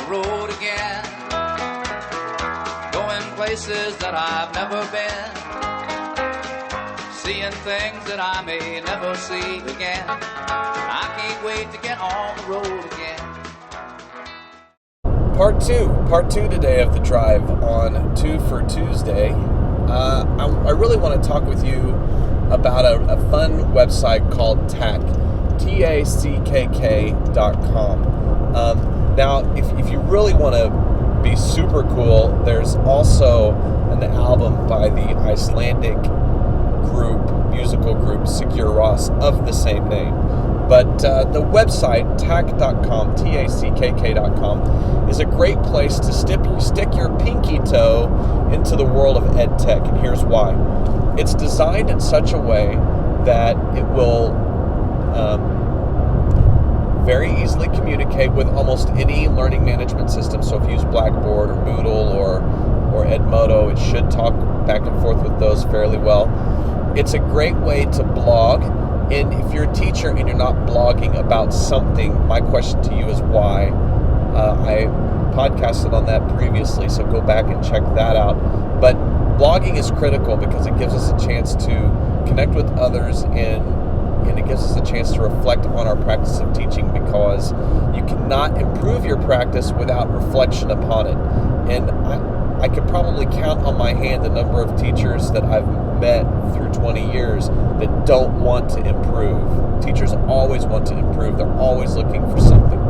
road again, going places that I've never been, seeing things that I may never see again. I can't wait to get on the road again. Part two today of the drive on 2 for Tuesday. I really want to talk with you about a fun website called Tackk, Tackk.com. Now, if you really want to be super cool, there's also an album by the Icelandic musical group Sigur Rós of the same name. But the website, Tackk.com, Tackk.com, is a great place to stick your pinky toe into the world of ed tech, and here's why. It's designed in such a way that it will very easily communicate with almost any learning management system. So if you use Blackboard or Moodle or Edmodo, it should talk back and forth with those fairly well. It's a great way to blog. And if you're a teacher and you're not blogging about something, my question to you is why. I podcasted on that previously, so go back and check that out. But blogging is critical because it gives us a chance to connect with others and it gives us a chance to reflect on our practice of teaching, because you cannot improve your practice without reflection upon it. And I could probably count on my hand the number of teachers that I've met through 20 years that don't want to improve. Teachers always want to improve. They're always looking for something.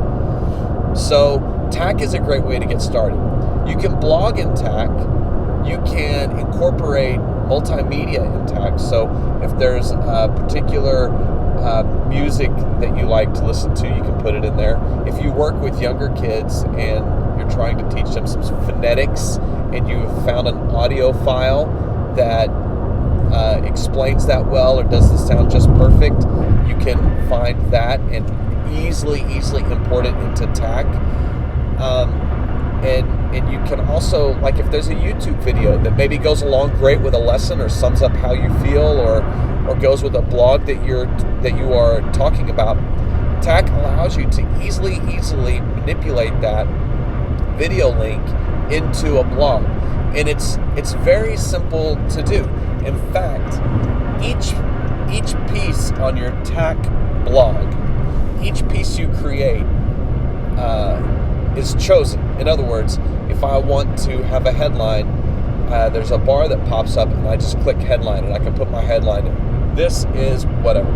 So Tackk is a great way to get started. You can blog in Tackk. You can incorporate multimedia in Tackk. So if there's a particular music that you like to listen to, you can put it in there. If you work with younger kids and you're trying to teach them some phonetics and you've found an audio file that explains that well or does the sound just perfect, you can find that and easily import it into Tackk. And you can also, like if there's a YouTube video that maybe goes along great with a lesson or sums up how you feel or goes with a blog that you are talking about, Tackk allows you to easily manipulate that video link into a blog. And it's very simple to do. In fact, each piece on your Tackk blog, each piece you create is chosen. In other words, if I want to have a headline, there's a bar that pops up and I just click headline and I can put my headline in. This is whatever.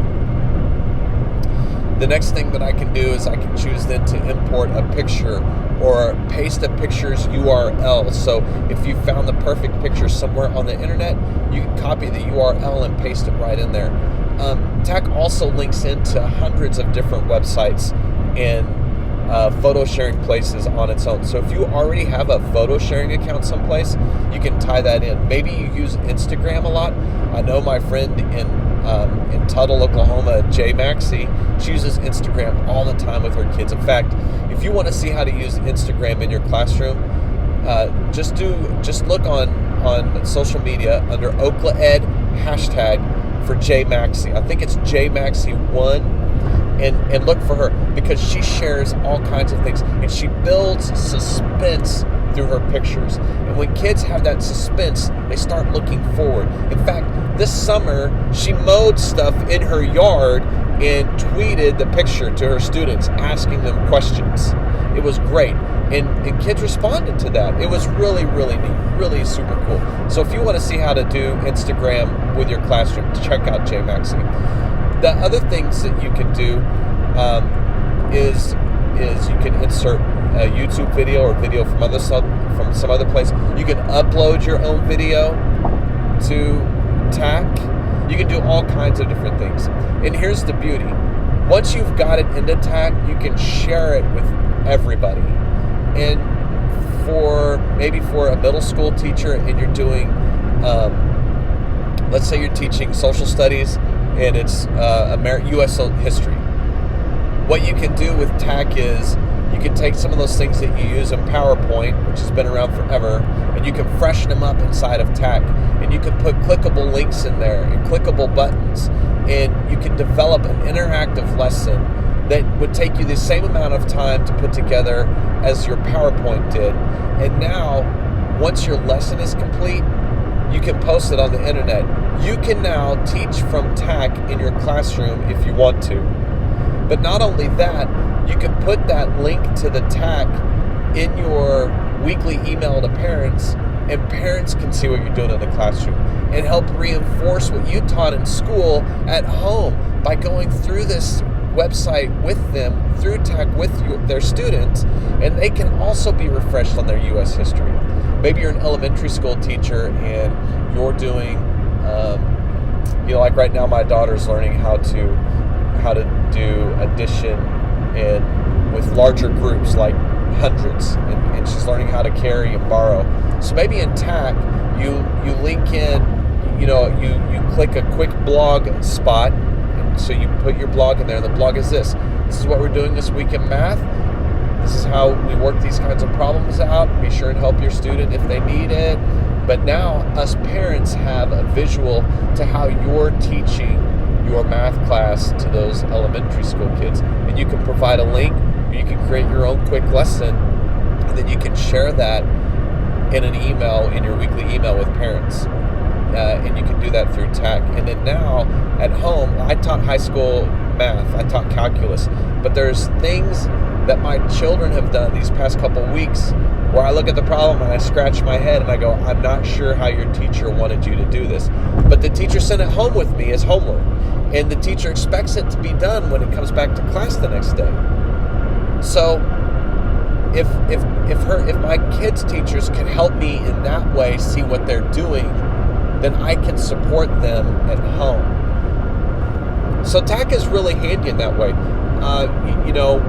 The next thing that I can do is I can choose then to import a picture or paste a picture's URL. So if you found the perfect picture somewhere on the internet, you can copy the URL and paste it right in there. Tackk also links into hundreds of different websites and photo sharing places on its own. So if you already have a photo sharing account someplace, you can tie that in. Maybe you use Instagram a lot. I know my friend in Tuttle, Oklahoma, Jay Maxey, she uses Instagram all the time with her kids. In fact, if you want to see how to use Instagram in your classroom, just look on social media under OklaEd hashtag for Jay Maxey. I think it's Jay Maxey1. And look for her, because she shares all kinds of things and she builds suspense through her pictures. And when kids have that suspense, they start looking forward. In fact, this summer she mowed stuff in her yard and tweeted the picture to her students, asking them questions. It was great. And kids responded to that. It was really neat, really super cool. So if you want to see how to do Instagram with your classroom, check out Jay Maxey. The other things that you can do is you can insert a YouTube video or video from some other place. You can upload your own video to Tackk. You can do all kinds of different things. And here's the beauty. Once you've got it into Tackk, you can share it with everybody. And for a middle school teacher and you're doing, let's say you're teaching social studies and it's U.S. history. What you can do with Tackk is you can take some of those things that you use in PowerPoint, which has been around forever, and you can freshen them up inside of Tackk. And you can put clickable links in there and clickable buttons, and you can develop an interactive lesson that would take you the same amount of time to put together as your PowerPoint did. And now, once your lesson is complete, you can post it on the internet. You can now teach from Tackk in your classroom if you want to. But not only that, you can put that link to the Tackk in your weekly email to parents, and parents can see what you're doing in the classroom and help reinforce what you taught in school at home by going through this website with them, through Tackk with their students, and they can also be refreshed on their U.S. history. Maybe you're an elementary school teacher and you're doing, like right now my daughter's learning how to do addition and with larger groups, like hundreds, and she's learning how to carry and borrow. So maybe in Tackk, you link in, you click a quick blog spot, and so you put your blog in there, and the blog is this is what we're doing this week in math, this is how we work these kinds of problems out, be sure and help your student if they need it. But now us parents have a visual to how you're teaching your math class to those elementary school kids, and you can provide a link, or you can create your own quick lesson, and then you can share that in an email, in your weekly email with parents, and you can do that through Tackk. And then now at home, I taught high school math, I taught calculus, but there's things that my children have done these past couple weeks where I look at the problem and I scratch my head and I go, I'm not sure how your teacher wanted you to do this, but the teacher sent it home with me as homework, and the teacher expects it to be done when it comes back to class the next day. So if my kids' teachers can help me in that way see what they're doing, then I can support them at home. So Tackk is really handy in that way.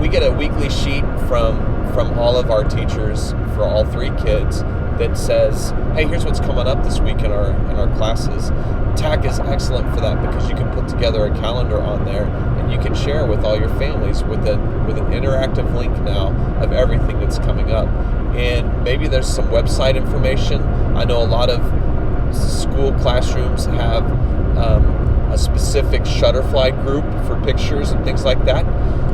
We get a weekly sheet from all of our teachers for all three kids that says, hey, here's what's coming up this week in our classes. Tackk is excellent for that because you can put together a calendar on there and you can share with all your families with an interactive link now of everything that's coming up. And maybe there's some website information. I know a lot of school classrooms have a specific Shutterfly group for pictures and things like that.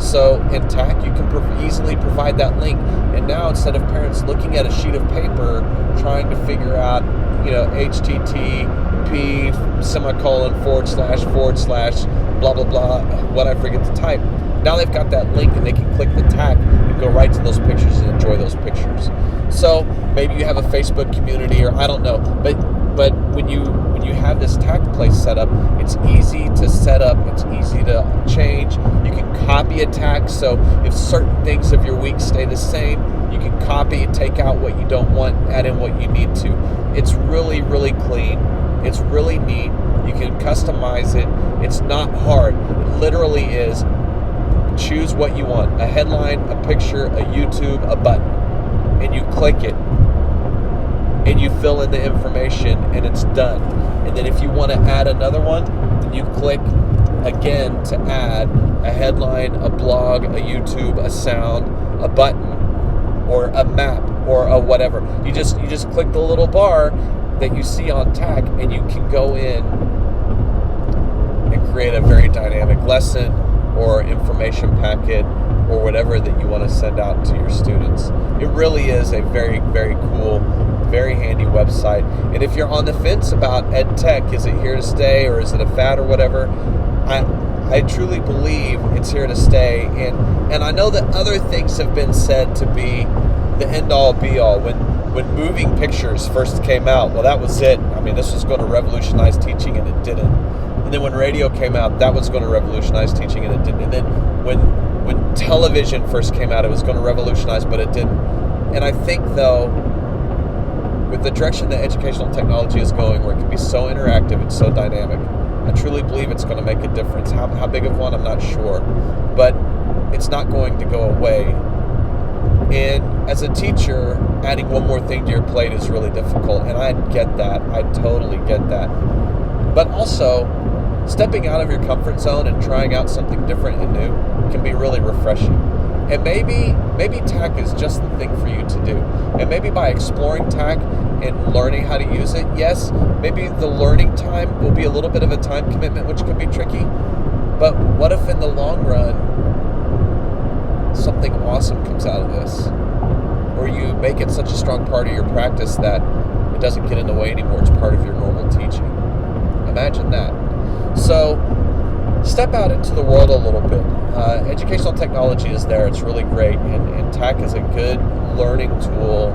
So in Tackk, you can easily provide that link. And now instead of parents looking at a sheet of paper trying to figure out, HTTP // blah, blah, blah, what I forget to type. Now they've got that link and they can click the Tackk and go right to those pictures and enjoy those pictures. So maybe you have a Facebook community, or I don't know, but when you have this Tackk place set up, it's easy to set up, it's easy to change. You can copy a Tackk, so if certain things of your week stay the same, you can copy and take out what you don't want, add in what you need to. It's really, really clean. It's really neat. You can customize it. It's not hard. It literally is choose what you want. A headline, a picture, a YouTube, a button. And you click it. And you fill in the information and it's done. And then if you want to add another one, then you click again to add a headline, a blog, a YouTube, a sound, a button, or a map, or a whatever. You just click the little bar that you see on Tackk, and you can go in and create a very dynamic lesson or information packet or whatever that you want to send out to your students. It really is a very, very cool, very handy website. And if you're on the fence about EdTech, is it here to stay or is it a fad or whatever, I truly believe it's here to stay. And I know that other things have been said to be the end-all, be-all. When moving pictures first came out, well, that was it. I mean, this was going to revolutionize teaching, and it didn't. And then when radio came out, that was going to revolutionize teaching, and it didn't. And then when television first came out, it was going to revolutionize, but it didn't. And I think, though, with the direction that educational technology is going, where it can be so interactive and so dynamic, I truly believe it's going to make a difference. How big of one, I'm not sure. But it's not going to go away. And as a teacher, adding one more thing to your plate is really difficult. And I get that. I totally get that. But also, stepping out of your comfort zone and trying out something different and new can be really refreshing. And maybe Tackk is just the thing for you to do. And maybe by exploring Tackk and learning how to use it, yes, maybe the learning time will be a little bit of a time commitment, which can be tricky. But what if in the long run, something awesome comes out of this. Or you make it such a strong part of your practice that it doesn't get in the way anymore. It's part of your normal teaching. Imagine that. So step out into the world a little bit. Educational technology is there. It's really great. And Tackk is a good learning tool,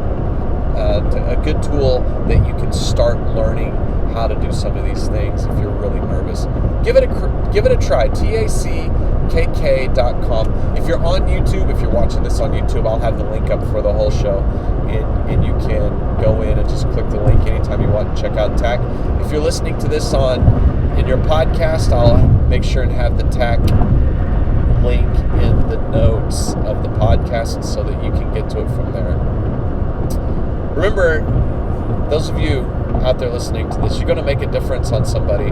a good tool that you can start learning how to do some of these things if you're really nervous. Give it a try. tackk.com. If you're on YouTube, if you're watching this on YouTube, I'll have the link up for the whole show, and you can go in and just click the link anytime you want and check out Tackk. If you're listening to this in your podcast, I'll make sure and have the Tackk link in the notes of the podcast so that you can get to it from there. Remember, those of you out there listening to this, you're going to make a difference on somebody,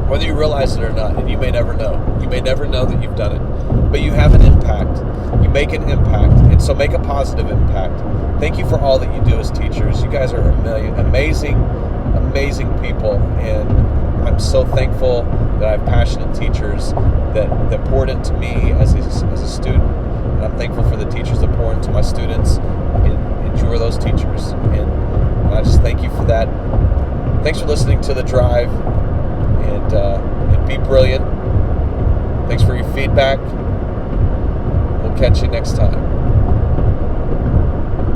whether you realize it or not, and you may never know. You may never know that you've done it, but you have an impact. You make an impact, and so make a positive impact. Thank you for all that you do as teachers. You guys are amazing, amazing people, and I'm so thankful that I have passionate teachers that poured into me as a student. And I'm thankful for the teachers that pour into my students, and you are those teachers. And I just thank you for that. Thanks for listening to The Drive, and be brilliant. Thanks for your feedback. We'll catch you next time.